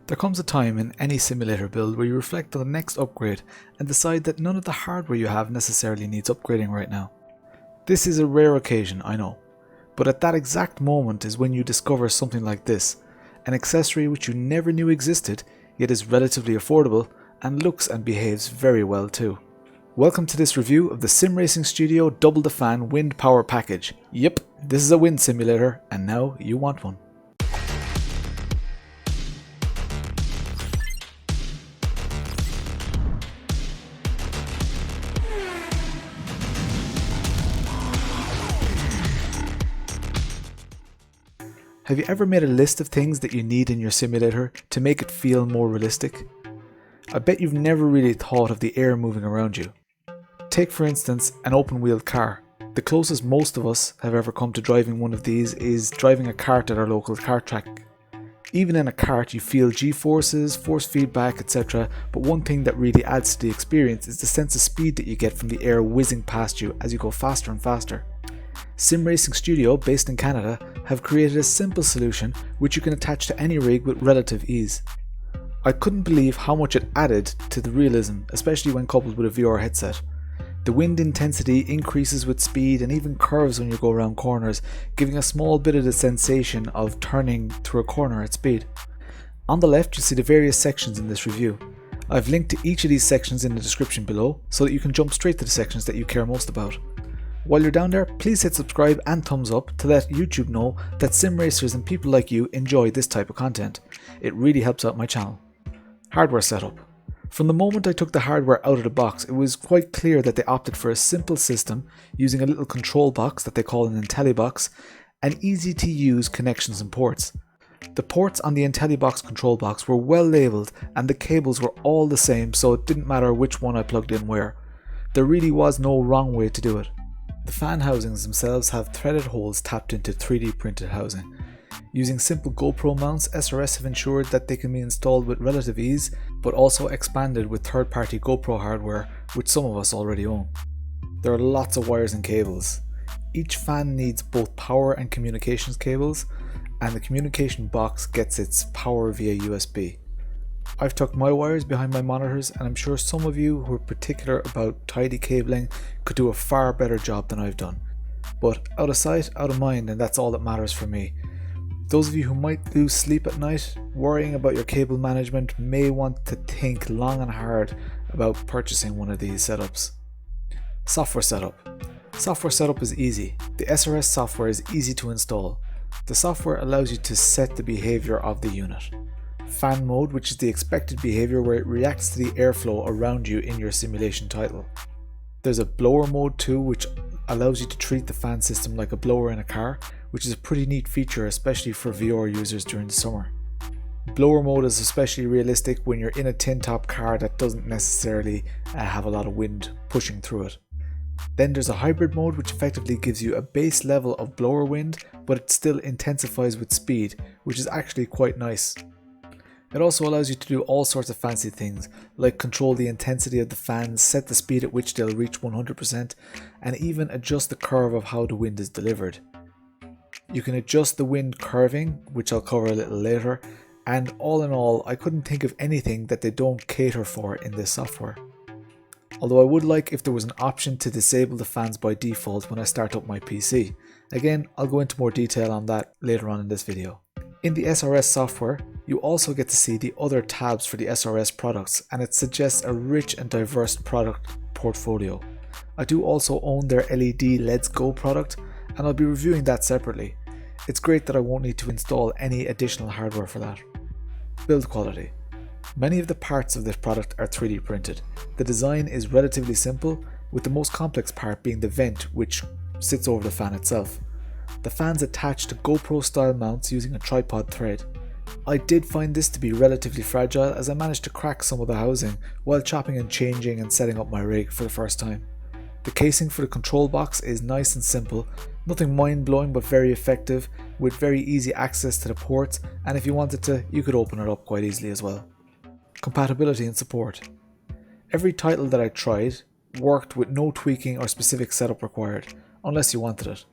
There comes a time in any simulator build where you reflect on the next upgrade and decide that none of the hardware you have necessarily needs upgrading right now. This is a rare occasion, I know, but at that exact moment is when you discover something like this, an accessory which you never knew existed, yet is relatively affordable and looks and behaves very well too. Welcome to this review of the Sim Racing Studio Double the Fan Wind Power Package. Yep, this is a wind simulator and now you want one. Have you ever made a list of things that you need in your simulator to make it feel more realistic? I bet you've never really thought of the air moving around you. Take for instance an open-wheeled car. The closest most of us have ever come to driving one of these is driving a kart at our local kart track. Even in a kart you feel G-forces, force feedback, etc. But one thing that really adds to the experience is the sense of speed that you get from the air whizzing past you as you go faster and faster. Sim Racing Studio, based in Canada, have created a simple solution which you can attach to any rig with relative ease. I couldn't believe how much it added to the realism, especially when coupled with a VR headset. The wind intensity increases with speed and even curves when you go around corners, giving a small bit of the sensation of turning through a corner at speed. On the left you see the various sections in this review. I've linked to each of these sections in the description below so that you can jump straight to the sections that you care most about. While you're down there, please hit subscribe and thumbs up to let YouTube know that sim racers and people like you enjoy this type of content. It really helps out my channel. Hardware setup. From the moment I took the hardware out of the box, it was quite clear that they opted for a simple system using a little control box that they call an IntelliBox and easy to use connections and ports. The ports on the IntelliBox control box were well labelled and the cables were all the same, so it didn't matter which one I plugged in where. There really was no wrong way to do it. The fan housings themselves have threaded holes tapped into 3D printed housing. Using simple GoPro mounts, SRS have ensured that they can be installed with relative ease, but also expanded with third-party GoPro hardware, which some of us already own. There are lots of wires and cables. Each fan needs both power and communications cables, and the communication box gets its power via USB. I've tucked my wires behind my monitors and I'm sure some of you who are particular about tidy cabling could do a far better job than I've done. But out of sight, out of mind, and that's all that matters for me. Those of you who might lose sleep at night worrying about your cable management may want to think long and hard about purchasing one of these setups. Software setup. Software setup is easy. The SRS software is easy to install. The software allows you to set the behavior of the unit. Fan mode, which is the expected behavior where it reacts to the airflow around you in your simulation title. There's a blower mode too, which allows you to treat the fan system like a blower in a car, which is a pretty neat feature especially for VR users during the summer. Blower mode is especially realistic when you're in a tin top car that doesn't necessarily have a lot of wind pushing through it. Then there's a hybrid mode which effectively gives you a base level of blower wind, but it still intensifies with speed, which is actually quite nice. It also allows you to do all sorts of fancy things, like control the intensity of the fans, set the speed at which they'll reach 100%, and even adjust the curve of how the wind is delivered. You can adjust the wind curving, which I'll cover a little later, and all in all, I couldn't think of anything that they don't cater for in this software. Although I would like if there was an option to disable the fans by default when I start up my PC. Again, I'll go into more detail on that later on in this video. In the SRS software, you also get to see the other tabs for the SRS products, and it suggests a rich and diverse product portfolio. I do also own their LED Let's Go product, and I'll be reviewing that separately. It's great that I won't need to install any additional hardware for that. Build quality. Many of the parts of this product are 3D printed. The design is relatively simple, with the most complex part being the vent which sits over the fan itself. The fans attach to GoPro style mounts using a tripod thread. I did find this to be relatively fragile as I managed to crack some of the housing while chopping and changing and setting up my rig for the first time. The casing for the control box is nice and simple, nothing mind-blowing but very effective, with very easy access to the ports, and if you wanted to, you could open it up quite easily as well. Compatibility and support. Every title that I tried worked with no tweaking or specific setup required, unless you wanted it.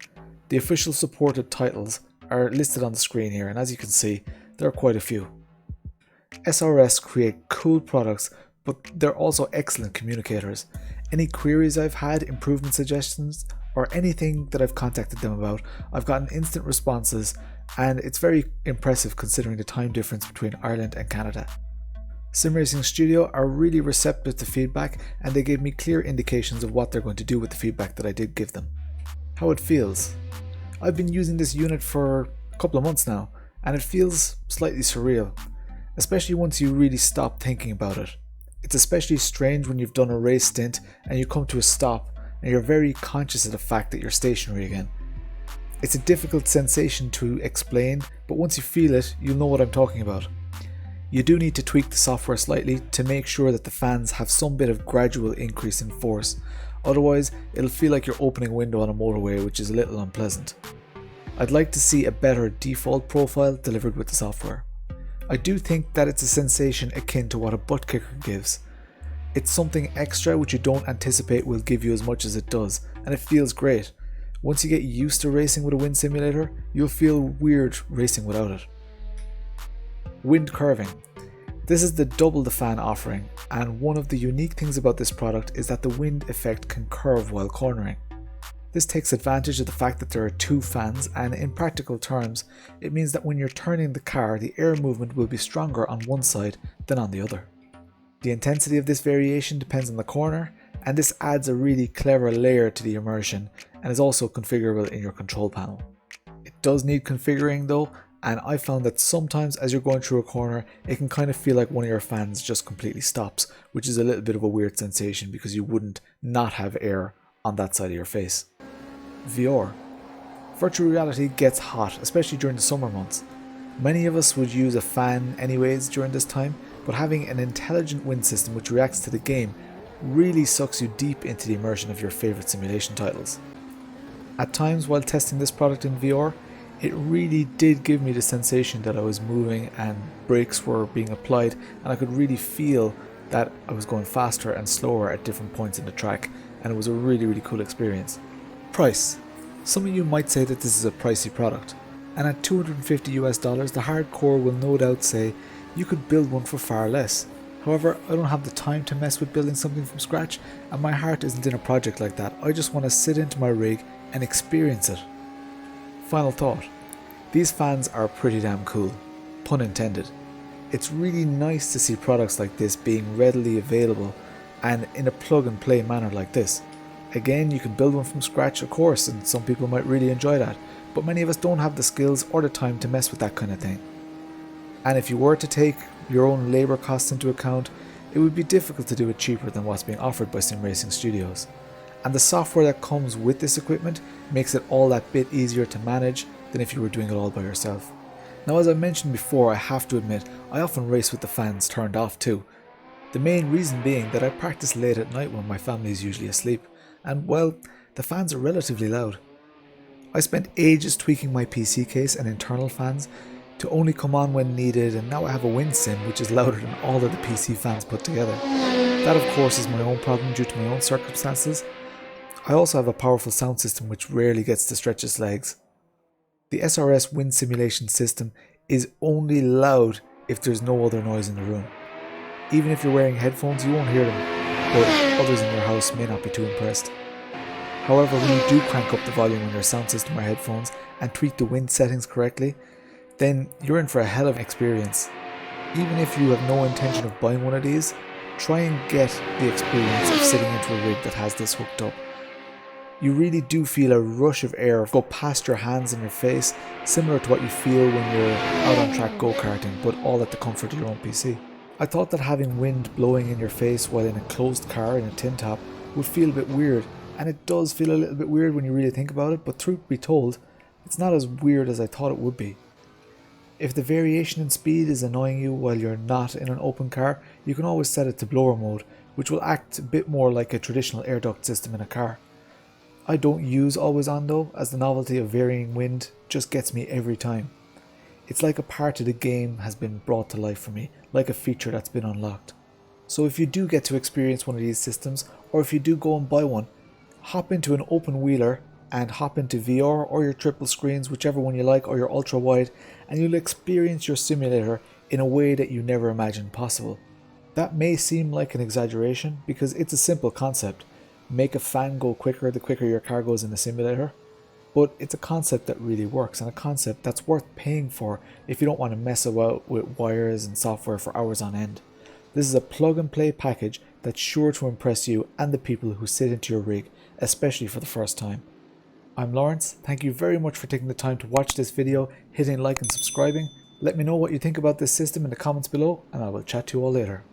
The official supported titles are listed on the screen here, and as you can see, there are quite a few. SRS create cool products, but they're also excellent communicators. Any queries I've had, improvement suggestions, or anything that I've contacted them about, I've gotten instant responses, and it's very impressive considering the time difference between Ireland and Canada. SimRacing Studio are really receptive to feedback, and they gave me clear indications of what they're going to do with the feedback that I did give them. How it feels. I've been using this unit for a couple of months now, and it feels slightly surreal, especially once you really stop thinking about it. It's especially strange when you've done a race stint and you come to a stop and you're very conscious of the fact that you're stationary again. It's a difficult sensation to explain, but once you feel it, you'll know what I'm talking about. You do need to tweak the software slightly to make sure that the fans have some bit of gradual increase in force, otherwise it'll feel like you're opening a window on a motorway, which is a little unpleasant. I'd like to see a better default profile delivered with the software. I do think that it's a sensation akin to what a butt kicker gives. It's something extra which you don't anticipate will give you as much as it does, and it feels great. Once you get used to racing with a wind simulator, you'll feel weird racing without it. Wind curving. This is the double the fan offering, and one of the unique things about this product is that the wind effect can curve while cornering. This takes advantage of the fact that there are two fans, and in practical terms, it means that when you're turning the car, the air movement will be stronger on one side than on the other. The intensity of this variation depends on the corner, and this adds a really clever layer to the immersion and is also configurable in your control panel. It does need configuring though, and I found that sometimes as you're going through a corner, it can kind of feel like one of your fans just completely stops, which is a little bit of a weird sensation because you wouldn't not have air on that side of your face. VR. Virtual reality gets hot, especially during the summer months. Many of us would use a fan anyways during this time, but having an intelligent wind system which reacts to the game really sucks you deep into the immersion of your favourite simulation titles. At times while testing this product in VR, it really did give me the sensation that I was moving and brakes were being applied, and I could really feel that I was going faster and slower at different points in the track, and it was a really cool experience. Price. Some of you might say that this is a pricey product, and at $250 US, the hardcore will no doubt say you could build one for far less. However, I don't have the time to mess with building something from scratch, and my heart isn't in a project like that. I just want to sit into my rig and experience it. Final thought. These fans are pretty damn cool, pun intended. It's really nice to see products like this being readily available and in a plug and play manner like this. Again, you can build one from scratch, of course, and some people might really enjoy that, but many of us don't have the skills or the time to mess with that kind of thing. And if you were to take your own labour costs into account, it would be difficult to do it cheaper than what's being offered by SimRacing Studios. And the software that comes with this equipment makes it all that bit easier to manage than if you were doing it all by yourself. Now, as I mentioned before, I have to admit, I often race with the fans turned off too. The main reason being that I practice late at night when my family is usually asleep, and well, the fans are relatively loud. I spent ages tweaking my PC case and internal fans to only come on when needed, and now I have a wind sim which is louder than all of the PC fans put together. That of course is my own problem due to my own circumstances. I also have a powerful sound system which rarely gets to stretch its legs. The SRS Wind Simulation system is only loud if there's no other noise in the room. Even if you're wearing headphones, you won't hear them, but others in your house may not be too impressed. However, when you do crank up the volume on your sound system or headphones and tweak the wind settings correctly, then you're in for a hell of an experience. Even if you have no intention of buying one of these, try and get the experience of sitting into a rig that has this hooked up. You really do feel a rush of air go past your hands and your face, similar to what you feel when you're out on track go-karting, but all at the comfort of your own PC. I thought that having wind blowing in your face while in a closed car in a tin top would feel a bit weird, and it does feel a little bit weird when you really think about it, but truth be told, it's not as weird as I thought it would be. If the variation in speed is annoying you while you're not in an open car, you can always set it to blower mode, which will act a bit more like a traditional air duct system in a car. I don't use always on though, as the novelty of varying wind just gets me every time. It's like a part of the game has been brought to life for me, like a feature that's been unlocked. So if you do get to experience one of these systems, or if you do go and buy one, hop into an open wheeler and hop into VR or your triple screens, whichever one you like, or your ultra wide, and you'll experience your simulator in a way that you never imagined possible. That may seem like an exaggeration because it's a simple concept. Make a fan go quicker the quicker your car goes in the simulator. But it's a concept that really works, and a concept that's worth paying for if you don't want to mess about with wires and software for hours on end. This is a plug and play package that's sure to impress you and the people who sit into your rig, especially for the first time. I'm Lawrence, thank you very much for taking the time to watch this video, hitting like and subscribing. Let me know what you think about this system in the comments below, and I will chat to you all later.